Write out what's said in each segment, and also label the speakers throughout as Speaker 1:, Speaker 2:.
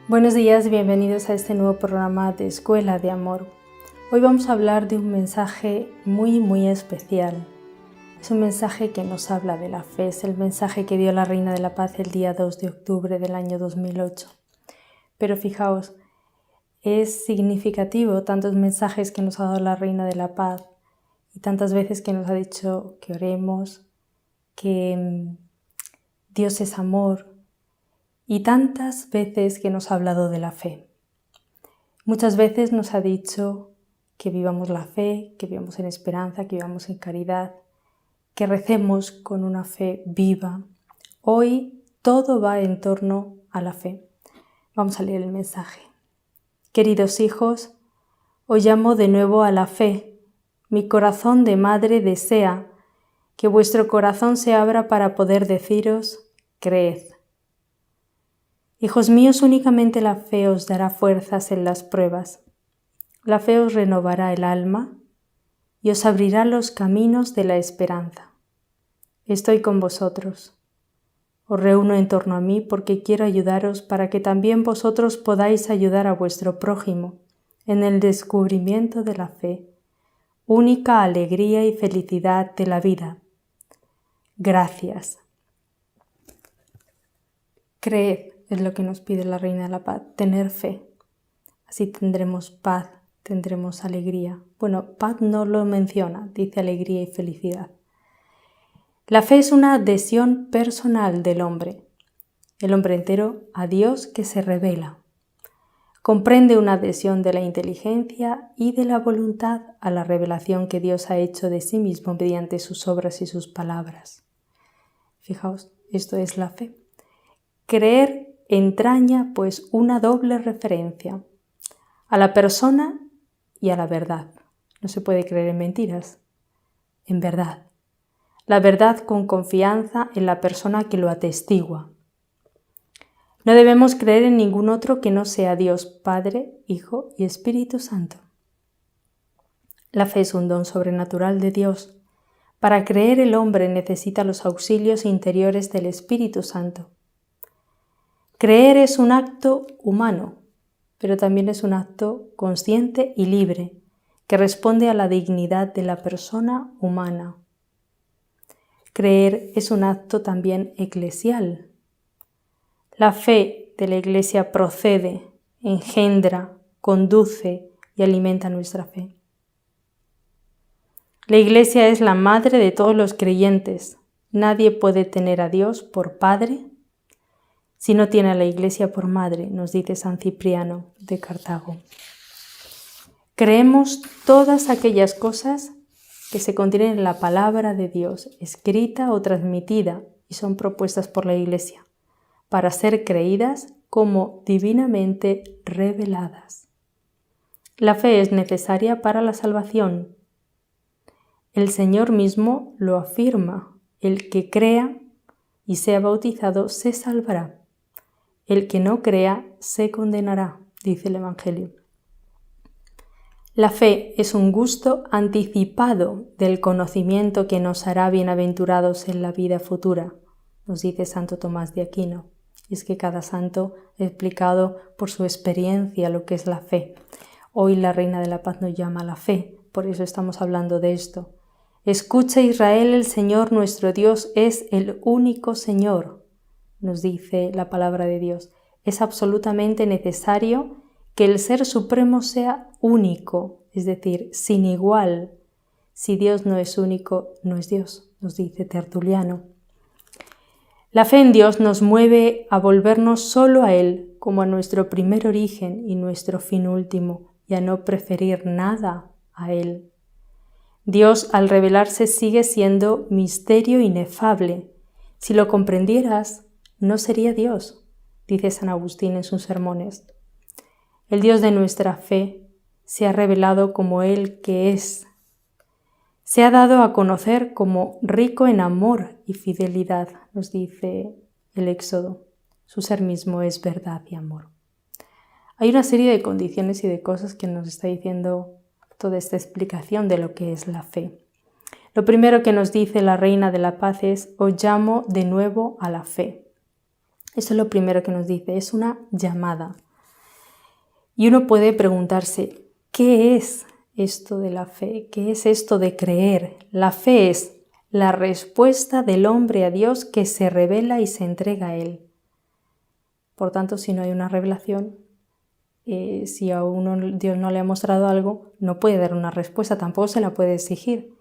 Speaker 1: Buenos días, bienvenidos a este nuevo programa de Escuela de Amor. Hoy vamos a hablar de un mensaje muy especial. Es un mensaje que nos habla de la fe, es el mensaje que dio la Reina de la Paz el día 2 de octubre del año 2008. Pero fijaos, es significativo tantos mensajes que nos ha dado la Reina de la Paz y tantas veces que nos ha dicho que oremos, que Dios es amor, y tantas veces que nos ha hablado de la fe. Muchas veces nos ha dicho que vivamos la fe, que vivamos en esperanza, que vivamos en caridad, que recemos con una fe viva. Hoy todo va en torno a la fe. Vamos a leer el mensaje. Queridos hijos, os llamo de nuevo a la fe. Mi corazón de madre desea que vuestro corazón se abra para poder deciros, creed. Hijos míos, únicamente la fe os dará fuerzas en las pruebas. La fe os renovará el alma y os abrirá los caminos de la esperanza. Estoy con vosotros. Os reúno en torno a mí porque quiero ayudaros para que también vosotros podáis ayudar a vuestro prójimo en el descubrimiento de la fe, única alegría y felicidad de la vida. Gracias. Creed. Es lo que nos pide la Reina de la Paz, tener fe. Así tendremos paz, tendremos alegría. Bueno, paz no lo menciona, dice alegría y felicidad. La fe es una adhesión personal del hombre, el hombre entero, a Dios que se revela. Comprende una adhesión de la inteligencia y de la voluntad a la revelación que Dios ha hecho de sí mismo mediante sus obras y sus palabras. Fijaos, esto es la fe. Creer entraña pues una doble referencia a la persona y a la verdad. No se puede creer en mentiras, en verdad. La verdad con confianza en la persona que lo atestigua. No debemos creer en ningún otro que no sea Dios Padre, Hijo y Espíritu Santo. La fe es un don sobrenatural de Dios. Para creer el hombre necesita los auxilios interiores del Espíritu Santo. Creer es un acto humano, pero también es un acto consciente y libre, que responde a la dignidad de la persona humana. Creer es un acto también eclesial. La fe de la Iglesia procede, engendra, conduce y alimenta nuestra fe. La Iglesia es la madre de todos los creyentes. Nadie puede tener a Dios por Padre si no tiene a la Iglesia por madre, nos dice San Cipriano de Cartago. Creemos todas aquellas cosas que se contienen en la palabra de Dios, escrita o transmitida, y son propuestas por la Iglesia, para ser creídas como divinamente reveladas. La fe es necesaria para la salvación. El Señor mismo lo afirma: el que crea y sea bautizado se salvará. El que no crea se condenará, dice el Evangelio. La fe es un gusto anticipado del conocimiento que nos hará bienaventurados en la vida futura, nos dice Santo Tomás de Aquino. Y es que cada santo ha explicado por su experiencia lo que es la fe. Hoy la Reina de la Paz nos llama a la fe, por eso estamos hablando de esto. Escucha Israel, el Señor nuestro Dios es el único Señor, nos dice la palabra de Dios. Es absolutamente necesario que el Ser Supremo sea único, es decir, sin igual. Si Dios no es único, no es Dios, nos dice Tertuliano. La fe en Dios nos mueve a volvernos solo a Él como a nuestro primer origen y nuestro fin último, y a no preferir nada a Él. Dios, al revelarse, sigue siendo misterio inefable. Si lo comprendieras, no sería Dios, dice San Agustín en sus sermones. El Dios de nuestra fe se ha revelado como Él que es. Se ha dado a conocer como rico en amor y fidelidad, nos dice el Éxodo. Su ser mismo es verdad y amor. Hay una serie de condiciones y de cosas que nos está diciendo toda esta explicación de lo que es la fe. Lo primero que nos dice la Reina de la Paz es: os llamo de nuevo a la fe. Eso es lo primero que nos dice, es una llamada. Y uno puede preguntarse, ¿qué es esto de la fe? ¿Qué es esto de creer? La fe es la respuesta del hombre a Dios que se revela y se entrega a Él. Por tanto, si no hay una revelación, si a uno Dios no le ha mostrado algo, no puede dar una respuesta, tampoco se la puede exigir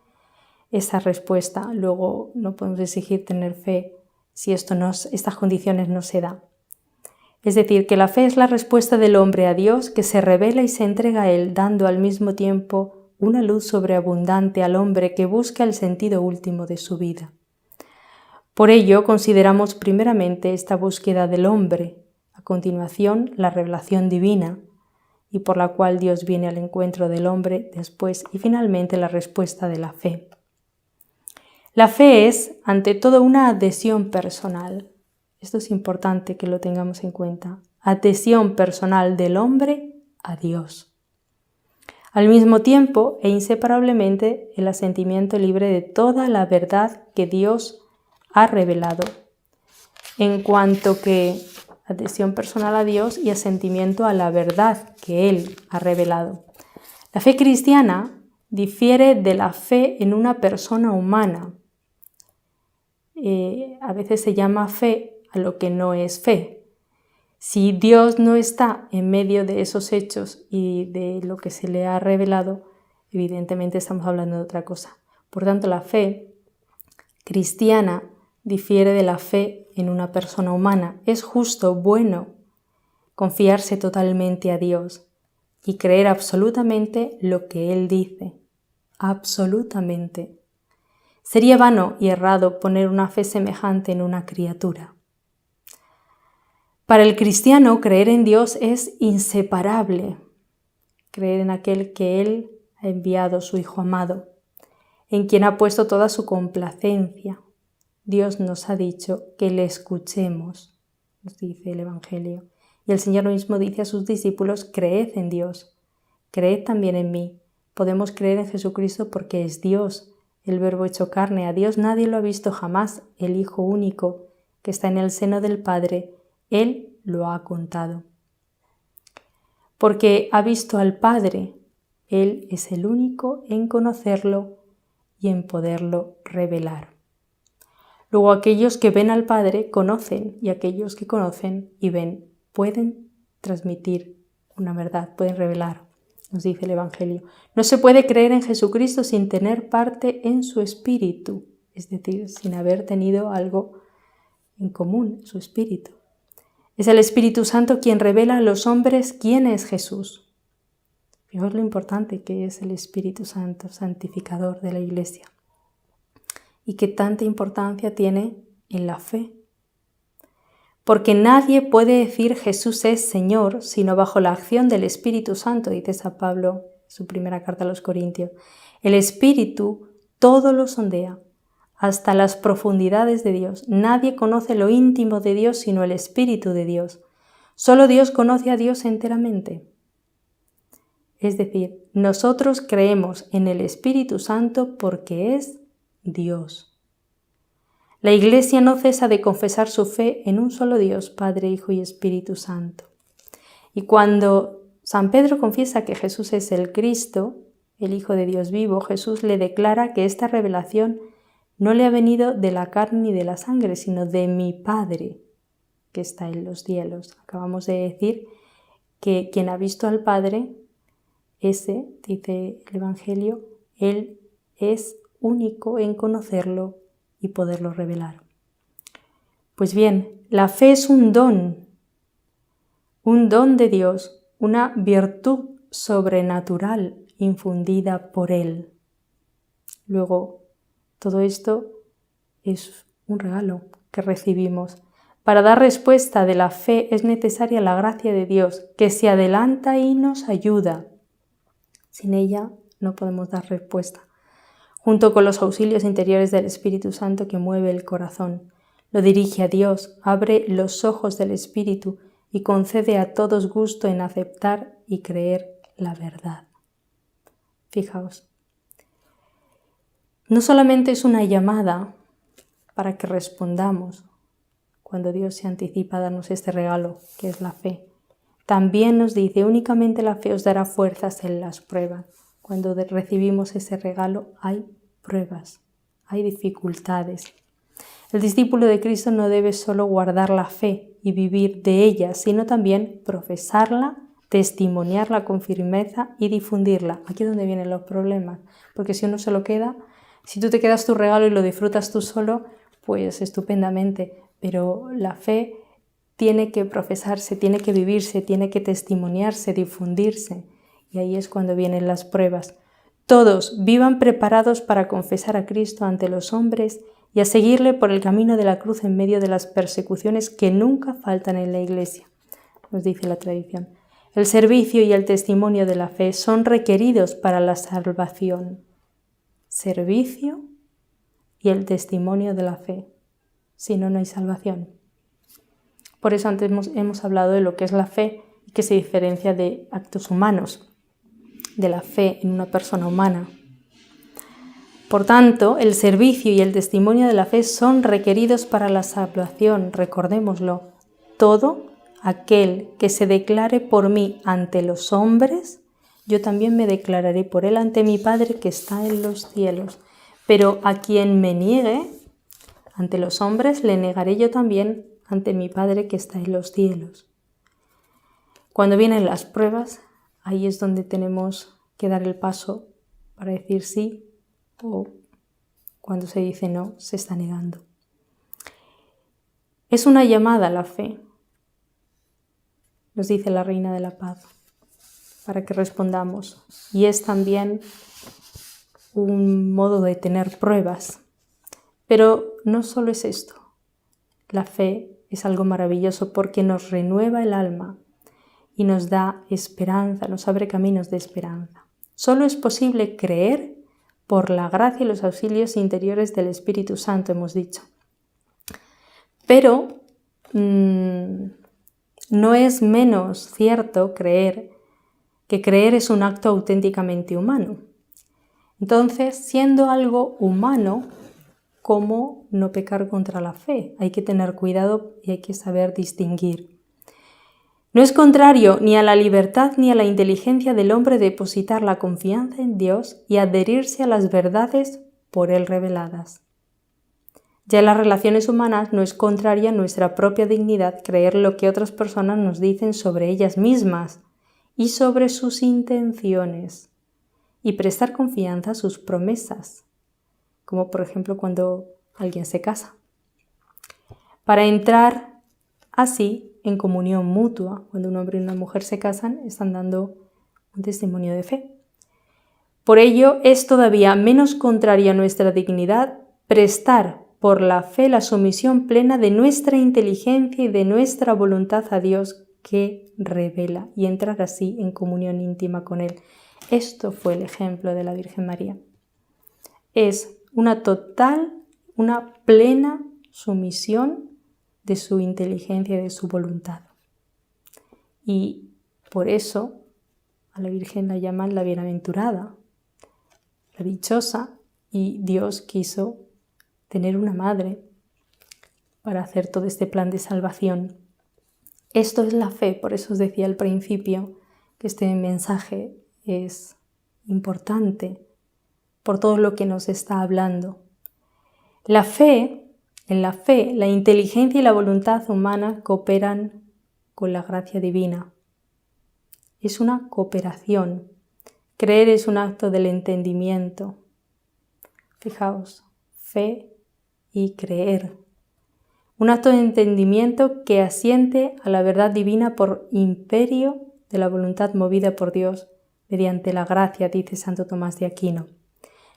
Speaker 1: esa respuesta. Luego no podemos exigir tener fe si estas condiciones no se dan. Es decir, que la fe es la respuesta del hombre a Dios que se revela y se entrega a Él, dando al mismo tiempo una luz sobreabundante al hombre que busca el sentido último de su vida. Por ello, consideramos primeramente esta búsqueda del hombre, a continuación la revelación divina, y por la cual Dios viene al encuentro del hombre después, y finalmente la respuesta de la fe. La fe es, ante todo, una adhesión personal. Esto es importante que lo tengamos en cuenta. Adhesión personal del hombre a Dios. Al mismo tiempo e inseparablemente el asentimiento libre de toda la verdad que Dios ha revelado. En cuanto que adhesión personal a Dios y asentimiento a la verdad que Él ha revelado. La fe cristiana difiere de la fe en una persona humana. A veces se llama fe a lo que no es fe. Si Dios no está en medio de esos hechos y de lo que se le ha revelado, evidentemente estamos hablando de otra cosa. Por tanto, la fe cristiana difiere de la fe en una persona humana. Es justo, bueno, confiarse totalmente a Dios y creer absolutamente lo que Él dice. Absolutamente. Sería vano y errado poner una fe semejante en una criatura. Para el cristiano, creer en Dios es inseparable. Creer en aquel que Él ha enviado, su Hijo amado, en quien ha puesto toda su complacencia. Dios nos ha dicho que le escuchemos, nos dice el Evangelio. Y el Señor mismo dice a sus discípulos: creed en Dios, creed también en mí. Podemos creer en Jesucristo porque es Dios, el Verbo hecho carne. A Dios nadie lo ha visto jamás, el Hijo único, que está en el seno del Padre, Él lo ha contado. Porque ha visto al Padre, Él es el único en conocerlo y en poderlo revelar. Luego aquellos que ven al Padre conocen, y aquellos que conocen y ven pueden transmitir una verdad, pueden revelar, nos dice el Evangelio. No se puede creer en Jesucristo sin tener parte en su espíritu, es decir, sin haber tenido algo en común, su espíritu. Es el Espíritu Santo quien revela a los hombres quién es Jesús. Fijaos lo importante que es el Espíritu Santo, santificador de la Iglesia, y qué tanta importancia tiene en la fe. Porque nadie puede decir Jesús es Señor sino bajo la acción del Espíritu Santo, dice San Pablo en su primera carta a los Corintios. El Espíritu todo lo sondea, hasta las profundidades de Dios. Nadie conoce lo íntimo de Dios sino el Espíritu de Dios. Solo Dios conoce a Dios enteramente. Es decir, nosotros creemos en el Espíritu Santo porque es Dios. La Iglesia no cesa de confesar su fe en un solo Dios, Padre, Hijo y Espíritu Santo. Y cuando San Pedro confiesa que Jesús es el Cristo, el Hijo de Dios vivo, Jesús le declara que esta revelación no le ha venido de la carne ni de la sangre, sino de mi Padre, que está en los cielos. Acabamos de decir que quien ha visto al Padre, ese, dice el Evangelio, Él es único en conocerlo y poderlo revelar. Pues bien, la fe es un don de Dios, una virtud sobrenatural infundida por Él. Luego, todo esto es un regalo que recibimos. Para dar respuesta de la fe es necesaria la gracia de Dios, que se adelanta y nos ayuda. Sin ella no podemos dar respuesta. Junto con los auxilios interiores del Espíritu Santo que mueve el corazón, lo dirige a Dios, abre los ojos del Espíritu y concede a todos gusto en aceptar y creer la verdad. Fijaos. No solamente es una llamada para que respondamos cuando Dios se anticipa a darnos este regalo, que es la fe. También nos dice, únicamente la fe os dará fuerzas en las pruebas. Cuando recibimos ese regalo hay pruebas, hay dificultades. El discípulo de Cristo no debe solo guardar la fe y vivir de ella, sino también profesarla, testimoniarla con firmeza y difundirla. Aquí es donde vienen los problemas, porque si uno se lo queda, si tú te quedas tu regalo y lo disfrutas tú solo, pues estupendamente, pero la fe tiene que profesarse, tiene que vivirse, tiene que testimoniarse, difundirse, y ahí es cuando vienen las pruebas. Todos vivan preparados para confesar a Cristo ante los hombres y a seguirle por el camino de la cruz en medio de las persecuciones que nunca faltan en la Iglesia, nos dice la tradición. El servicio y el testimonio de la fe son requeridos para la salvación. Servicio y el testimonio de la fe. Si no, no hay salvación. Por eso antes hemos hablado de lo que es la fe y que se diferencia de actos humanos, de la fe en una persona humana. Por tanto, el servicio y el testimonio de la fe son requeridos para la salvación, recordémoslo. Todo aquel que se declare por mí ante los hombres, yo también me declararé por él ante mi Padre que está en los cielos. Pero a quien me niegue ante los hombres, le negaré yo también ante mi Padre que está en los cielos. Cuando vienen las pruebas, ahí es donde tenemos que dar el paso para decir sí, o cuando se dice no, se está negando. Es una llamada a la fe, nos dice la Reina de la Paz, para que respondamos. Y es también un modo de tener pruebas. Pero no solo es esto. La fe es algo maravilloso porque nos renueva el alma y nos da esperanza, nos abre caminos de esperanza. Solo es posible creer por la gracia y los auxilios interiores del Espíritu Santo, hemos dicho. Pero no es menos cierto que creer es un acto auténticamente humano. Entonces, siendo algo humano, ¿cómo no pecar contra la fe? Hay que tener cuidado y hay que saber distinguir. No es contrario ni a la libertad ni a la inteligencia del hombre depositar la confianza en Dios y adherirse a las verdades por él reveladas. Ya en las relaciones humanas no es contraria a nuestra propia dignidad creer lo que otras personas nos dicen sobre ellas mismas y sobre sus intenciones y prestar confianza a sus promesas, como por ejemplo cuando alguien se casa. Para entrar así en comunión mutua, cuando un hombre y una mujer se casan, están dando un testimonio de fe. Por ello, es todavía menos contraria a nuestra dignidad prestar por la fe la sumisión plena de nuestra inteligencia y de nuestra voluntad a Dios que revela y entrar así en comunión íntima con Él. Esto fue el ejemplo de la Virgen María. Es una plena sumisión de su inteligencia y de su voluntad. Y por eso a la Virgen la llaman la bienaventurada, la dichosa, y Dios quiso tener una madre para hacer todo este plan de salvación. Esto es la fe, por eso os decía al principio que este mensaje es importante por todo lo que nos está hablando. En la fe, la inteligencia y la voluntad humana cooperan con la gracia divina. Es una cooperación. Creer es un acto del entendimiento. Fijaos, fe y creer. Un acto de entendimiento que asiente a la verdad divina por imperio de la voluntad movida por Dios mediante la gracia, dice Santo Tomás de Aquino.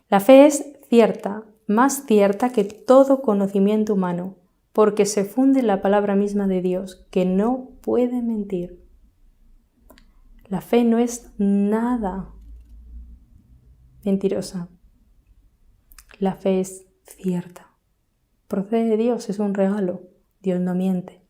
Speaker 1: La fe es cierta, más cierta que todo conocimiento humano, porque se funde en la palabra misma de Dios, que no puede mentir. La fe no es nada mentirosa. La fe es cierta. Procede de Dios, es un regalo. Dios no miente.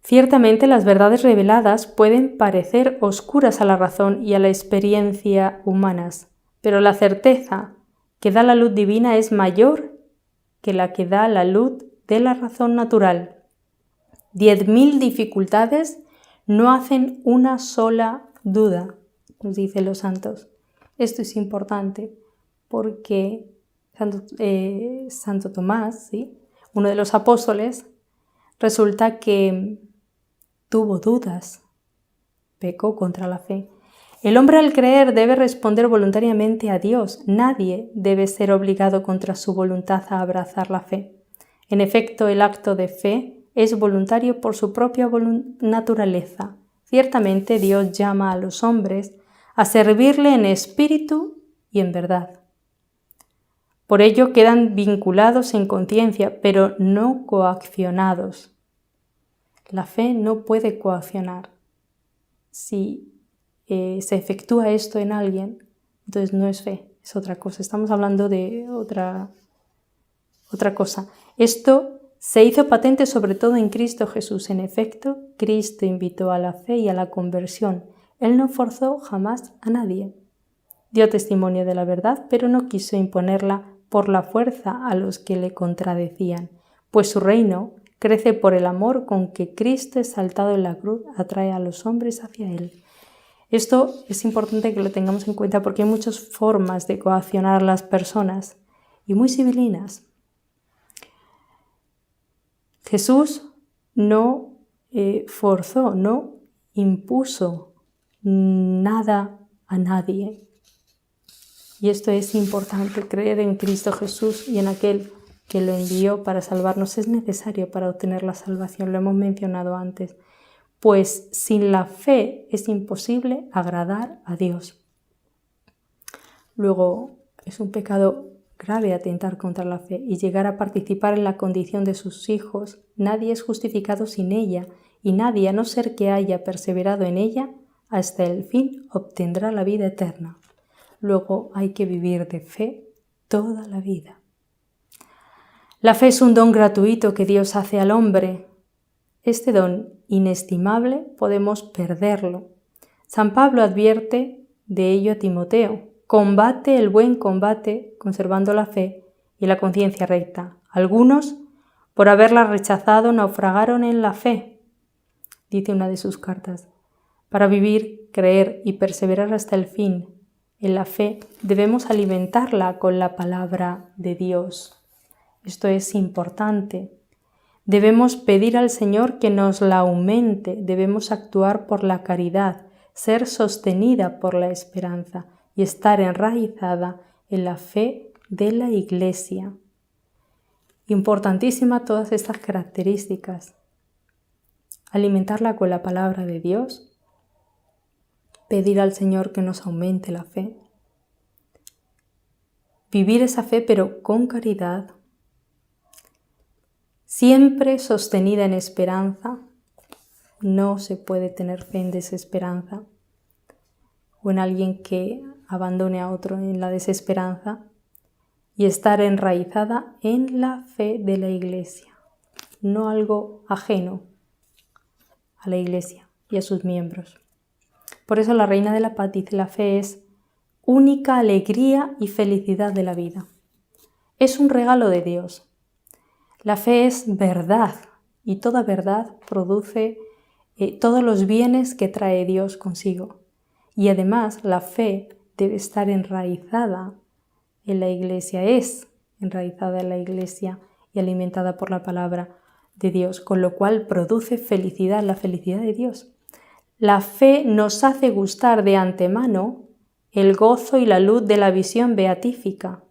Speaker 1: Ciertamente las verdades reveladas pueden parecer oscuras a la razón y a la experiencia humanas, pero la certeza que da la luz divina es mayor que la que da la luz de la razón natural. 10.000 dificultades no hacen una sola duda, nos dicen los santos. Esto es importante porque Santo Tomás, ¿sí?, uno de los apóstoles, resulta que tuvo dudas, pecó contra la fe. El hombre al creer debe responder voluntariamente a Dios. Nadie debe ser obligado contra su voluntad a abrazar la fe. En efecto, el acto de fe es voluntario por su propia naturaleza. Ciertamente Dios llama a los hombres a servirle en espíritu y en verdad. Por ello quedan vinculados en conciencia, pero no coaccionados. La fe no puede coaccionar. Si se efectúa esto en alguien, entonces no es fe, es otra cosa. Estamos hablando de otra cosa. Esto se hizo patente sobre todo en Cristo Jesús. En efecto, Cristo invitó a la fe y a la conversión. Él no forzó jamás a nadie. Dio testimonio de la verdad, pero no quiso imponerla por la fuerza a los que le contradecían, pues su reino crece por el amor con que Cristo, exaltado en la cruz, atrae a los hombres hacia Él. Esto es importante que lo tengamos en cuenta porque hay muchas formas de coaccionar a las personas y muy civilinas. Jesús no forzó, no impuso nada a nadie. Y esto es importante, creer en Cristo Jesús y en aquel que lo envió para salvarnos es necesario para obtener la salvación, lo hemos mencionado antes, pues sin la fe es imposible agradar a Dios. Luego, es un pecado grave atentar contra la fe y llegar a participar en la condición de sus hijos. Nadie es justificado sin ella y nadie, a no ser que haya perseverado en ella, hasta el fin obtendrá la vida eterna. Luego hay que vivir de fe toda la vida. La fe es un don gratuito que Dios hace al hombre. Este don inestimable podemos perderlo. San Pablo advierte de ello a Timoteo. Combate el buen combate conservando la fe y la conciencia recta. Algunos, por haberla rechazado, naufragaron en la fe, dice una de sus cartas. Para vivir, creer y perseverar hasta el fin en la fe, debemos alimentarla con la palabra de Dios. Esto es importante. Debemos pedir al Señor que nos la aumente, debemos actuar por la caridad, ser sostenida por la esperanza y estar enraizada en la fe de la Iglesia. Importantísima todas estas características. Alimentarla con la palabra de Dios, pedir al Señor que nos aumente la fe, vivir esa fe pero con caridad, siempre sostenida en esperanza. No se puede tener fe en desesperanza o en alguien que abandone a otro en la desesperanza, y estar enraizada en la fe de la Iglesia, no algo ajeno a la Iglesia y a sus miembros. Por eso la Reina de la Paz dice: la fe es única alegría y felicidad de la vida. Es un regalo de Dios. La fe es verdad y toda verdad produce todos los bienes que trae Dios consigo. Y además la fe debe estar enraizada en la Iglesia, es enraizada en la Iglesia y alimentada por la palabra de Dios, con lo cual produce felicidad, la felicidad de Dios. La fe nos hace gustar de antemano el gozo y la luz de la visión beatífica,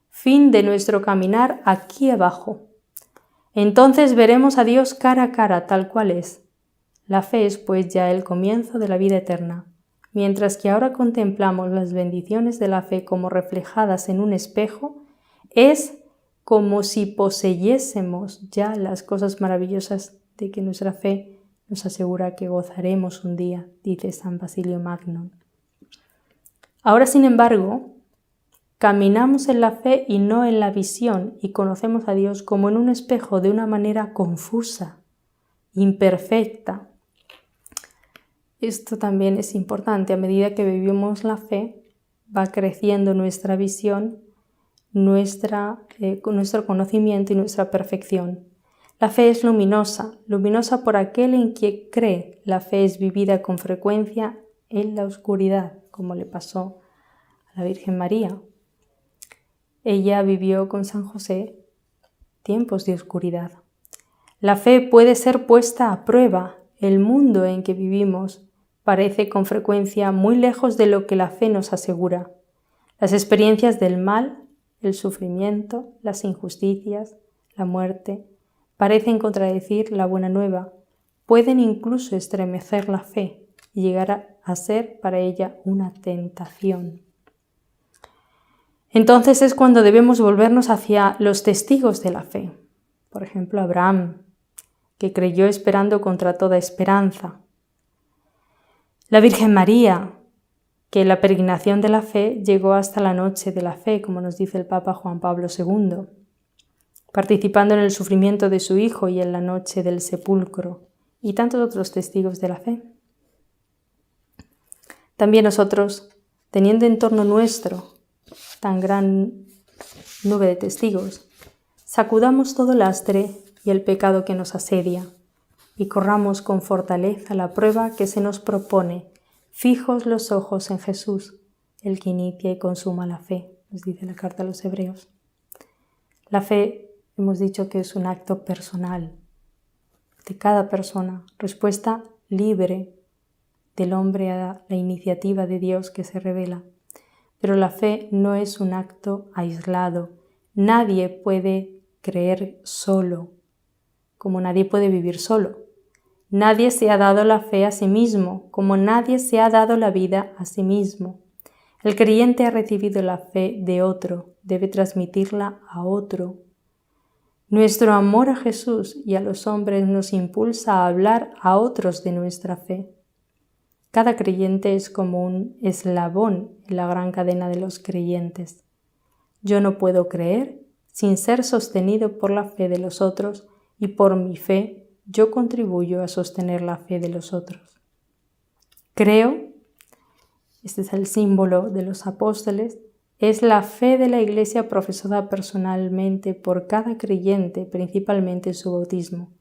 Speaker 1: fin de nuestro caminar aquí abajo. Entonces veremos a Dios cara a cara, tal cual es. La fe es pues ya el comienzo de la vida eterna. Mientras que ahora contemplamos las bendiciones de la fe como reflejadas en un espejo, es como si poseyésemos ya las cosas maravillosas de que nuestra fe nos asegura que gozaremos un día, dice San Basilio Magno. Ahora, sin embargo, caminamos en la fe y no en la visión, y conocemos a Dios como en un espejo de una manera confusa imperfecta. Esto también es importante. A medida que vivimos la fe, va creciendo nuestra visión, nuestro conocimiento y nuestra perfección. La fe es luminosa por aquel en quien cree. La fe es vivida con frecuencia en la oscuridad, como le pasó a la Virgen María. Ella vivió con San José tiempos de oscuridad. La fe puede ser puesta a prueba. El mundo en que vivimos parece con frecuencia muy lejos de lo que la fe nos asegura. Las experiencias del mal, el sufrimiento, las injusticias, la muerte, parecen contradecir la buena nueva, pueden incluso estremecer la fe y llegar a ser para ella una tentación. Entonces es cuando debemos volvernos hacia los testigos de la fe. Por ejemplo, Abraham, que creyó esperando contra toda esperanza. La Virgen María, que en la peregrinación de la fe llegó hasta la noche de la fe, como nos dice el Papa Juan Pablo II, participando en el sufrimiento de su Hijo y en la noche del sepulcro, y tantos otros testigos de la fe. También nosotros, teniendo en torno nuestro tan gran nube de testigos, sacudamos todo lastre y el pecado que nos asedia, y corramos con fortaleza la prueba que se nos propone, fijos los ojos en Jesús, el que inicia y consuma la fe, nos dice la carta a los Hebreos. La fe, hemos dicho que es un acto personal de cada persona, respuesta libre del hombre a la iniciativa de Dios que se revela. Pero la fe no es un acto aislado. Nadie puede creer solo, como nadie puede vivir solo. Nadie se ha dado la fe a sí mismo, como nadie se ha dado la vida a sí mismo. El creyente ha recibido la fe de otro, debe transmitirla a otro. Nuestro amor a Jesús y a los hombres nos impulsa a hablar a otros de nuestra fe. Cada creyente es como un eslabón en la gran cadena de los creyentes. Yo no puedo creer sin ser sostenido por la fe de los otros, y por mi fe yo contribuyo a sostener la fe de los otros. Creo, este es el símbolo de los apóstoles, es la fe de la Iglesia profesada personalmente por cada creyente, principalmente en su bautismo.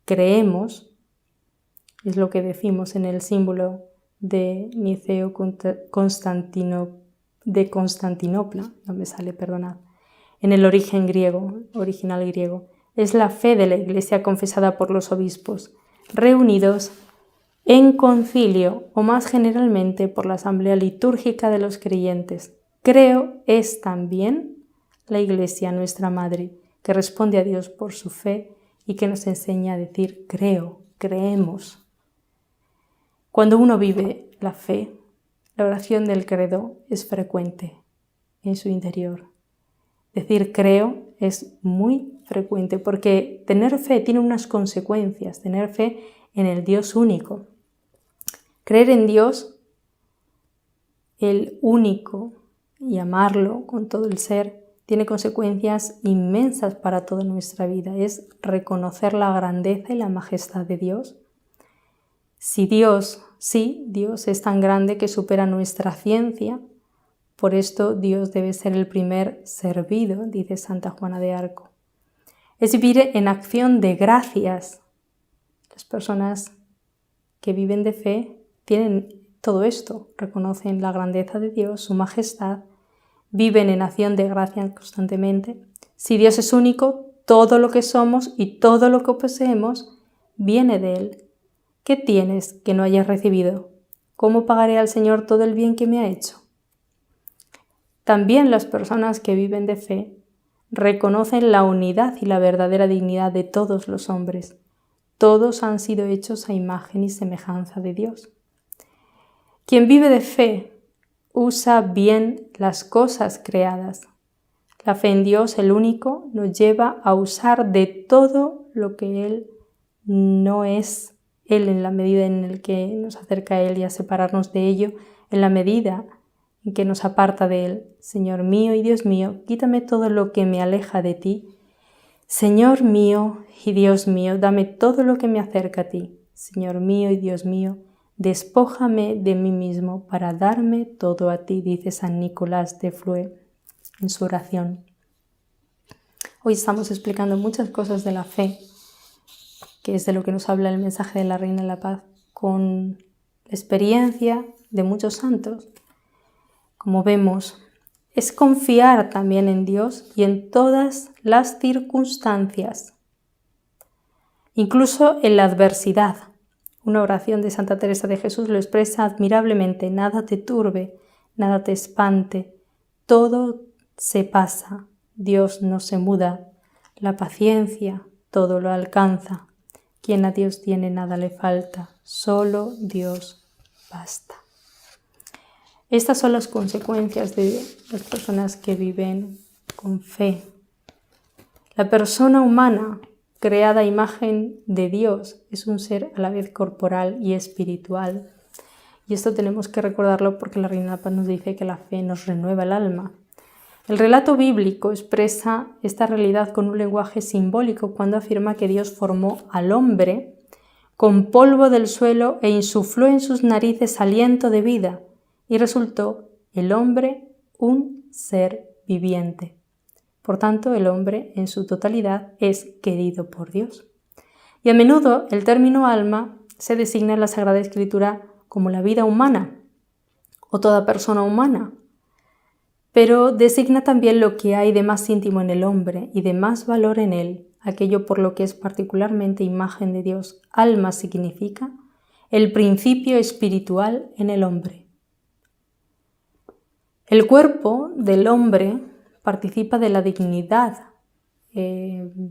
Speaker 1: Creemos, es lo que decimos en el símbolo de Niceo de Constantinopla, en el original griego. Es la fe de la Iglesia confesada por los obispos, reunidos en concilio o más generalmente por la asamblea litúrgica de los creyentes. Creo es también la Iglesia, nuestra Madre, que responde a Dios por su fe y que nos enseña a decir creo, creemos. Cuando uno vive la fe, la oración del credo es frecuente en su interior. Decir creo es muy frecuente porque tener fe tiene unas consecuencias, tener fe en el Dios único. Creer en Dios, el único, y amarlo con todo el ser, tiene consecuencias inmensas para toda nuestra vida. Es reconocer la grandeza y la majestad de Dios. Dios es tan grande que supera nuestra ciencia. Por esto Dios debe ser el primer servido, dice Santa Juana de Arco. Es vivir en acción de gracias. Las personas que viven de fe tienen todo esto, reconocen la grandeza de Dios, su majestad, viven en acción de gracias constantemente. Si Dios es único, todo lo que somos y todo lo que poseemos viene de Él. ¿Qué tienes que no hayas recibido? ¿Cómo pagaré al Señor todo el bien que me ha hecho? También las personas que viven de fe reconocen la unidad y la verdadera dignidad de todos los hombres. Todos han sido hechos a imagen y semejanza de Dios. Quien vive de fe usa bien las cosas creadas. La fe en Dios, el único, nos lleva a usar de todo lo que Él no es. Él, en la medida en la que nos acerca a Él, y a separarnos de ello, en la medida en que nos aparta de Él. Señor mío y Dios mío, quítame todo lo que me aleja de ti. Señor mío y Dios mío, dame todo lo que me acerca a ti. Señor mío y Dios mío, despójame de mí mismo para darme todo a ti, dice San Nicolás de Flue en su oración. Hoy estamos explicando muchas cosas de la fe, que es de lo que nos habla el mensaje de la Reina de la Paz, con la experiencia de muchos santos. Como vemos, es confiar también en Dios y en todas las circunstancias, incluso en la adversidad. Una oración de Santa Teresa de Jesús lo expresa admirablemente: nada te turbe, nada te espante, todo se pasa, Dios no se muda, la paciencia todo lo alcanza, quien a Dios tiene nada le falta, solo Dios basta. Estas son las consecuencias de las personas que viven con fe. La persona humana, creada a imagen de Dios, es un ser a la vez corporal y espiritual. Y esto tenemos que recordarlo porque la Reina de la Paz nos dice que la fe nos renueva el alma. El relato bíblico expresa esta realidad con un lenguaje simbólico cuando afirma que Dios formó al hombre con polvo del suelo e insufló en sus narices aliento de vida, y resultó el hombre un ser viviente. Por tanto, el hombre en su totalidad es querido por Dios. Y a menudo el término alma se designa en la Sagrada Escritura como la vida humana o toda persona humana, pero designa también lo que hay de más íntimo en el hombre y de más valor en él, aquello por lo que es particularmente imagen de Dios. Alma significa el principio espiritual en el hombre. El cuerpo del hombre participa de la dignidad de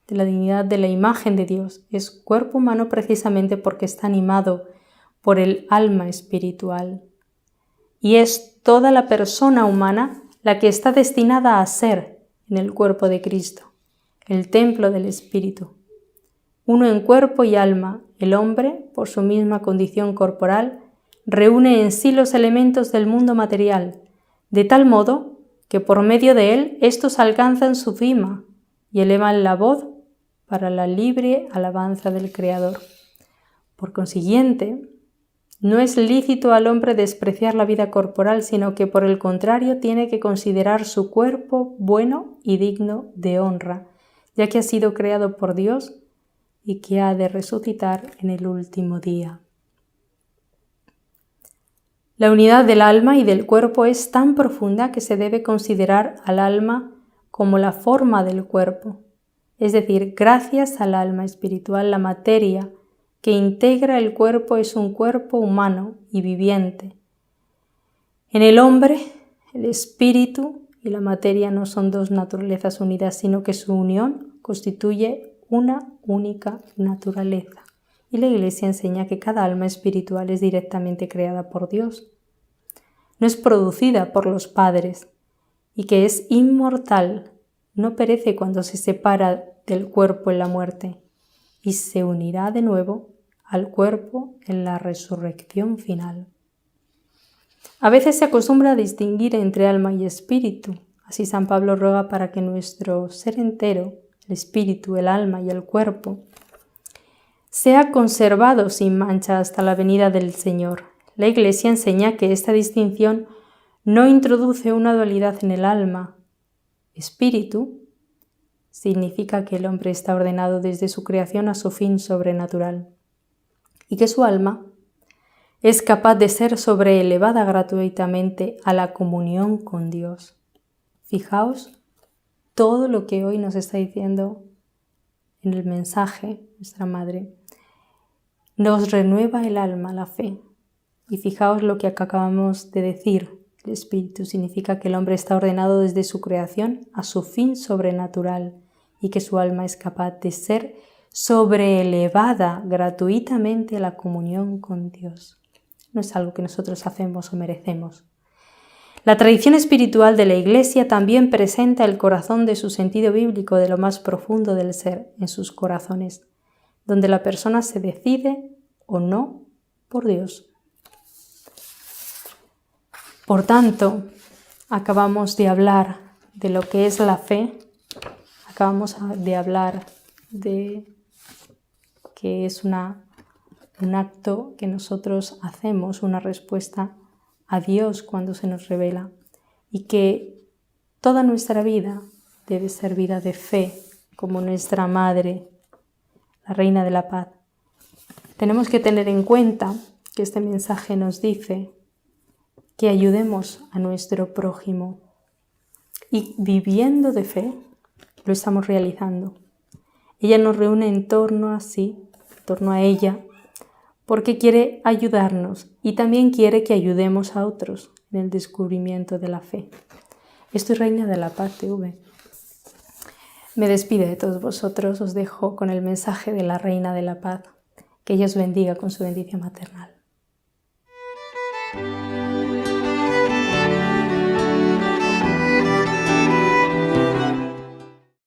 Speaker 1: la imagen de Dios. Es cuerpo humano precisamente porque está animado por el alma espiritual. Y es toda la persona humana la que está destinada a ser en el cuerpo de Cristo, el templo del Espíritu. Uno en cuerpo y alma, el hombre, por su misma condición corporal, reúne en sí los elementos del mundo material, de tal modo que por medio de él estos alcanzan su cima y elevan la voz para la libre alabanza del Creador. Por consiguiente, no es lícito al hombre despreciar la vida corporal, sino que por el contrario tiene que considerar su cuerpo bueno y digno de honra, ya que ha sido creado por Dios y que ha de resucitar en el último día. La unidad del alma y del cuerpo es tan profunda que se debe considerar al alma como la forma del cuerpo, es decir, gracias al alma espiritual, la materia que integra el cuerpo es un cuerpo humano y viviente. En el hombre, el espíritu y la materia no son dos naturalezas unidas, sino que su unión constituye una única naturaleza. Y la Iglesia enseña que cada alma espiritual es directamente creada por Dios. No es producida por los padres y que es inmortal, no perece cuando se separa del cuerpo en la muerte y se unirá de nuevo al cuerpo en la resurrección final. A veces se acostumbra a distinguir entre alma y espíritu. Así San Pablo ruega para que nuestro ser entero, el espíritu, el alma y el cuerpo, sea conservado sin mancha hasta la venida del Señor. La Iglesia enseña que esta distinción no introduce una dualidad en el alma. Espíritu significa que el hombre está ordenado desde su creación a su fin sobrenatural y que su alma es capaz de ser sobreelevada gratuitamente a la comunión con Dios. Fijaos todo lo que hoy nos está diciendo en el mensaje nuestra Madre. Nos renueva el alma, la fe. Y fijaos lo que acabamos de decir. El Espíritu significa que el hombre está ordenado desde su creación a su fin sobrenatural y que su alma es capaz de ser sobreelevada gratuitamente a la comunión con Dios. No es algo que nosotros hacemos o merecemos. La tradición espiritual de la Iglesia también presenta el corazón de su sentido bíblico de lo más profundo del ser en sus corazones, donde la persona se decide o no por Dios. Por tanto, acabamos de hablar de lo que es la fe Acabamos de hablar de que es un acto que nosotros hacemos, una respuesta a Dios cuando se nos revela, y que toda nuestra vida debe ser vida de fe, como nuestra Madre, la Reina de la Paz. Tenemos que tener en cuenta que este mensaje nos dice que ayudemos a nuestro prójimo y viviendo de fe lo estamos realizando. Ella nos reúne en torno a ella, porque quiere ayudarnos y también quiere que ayudemos a otros en el descubrimiento de la fe. Esto es Reina de la Paz TV. Me despido de todos vosotros, os dejo con el mensaje de la Reina de la Paz. Que ella os bendiga con su bendición maternal.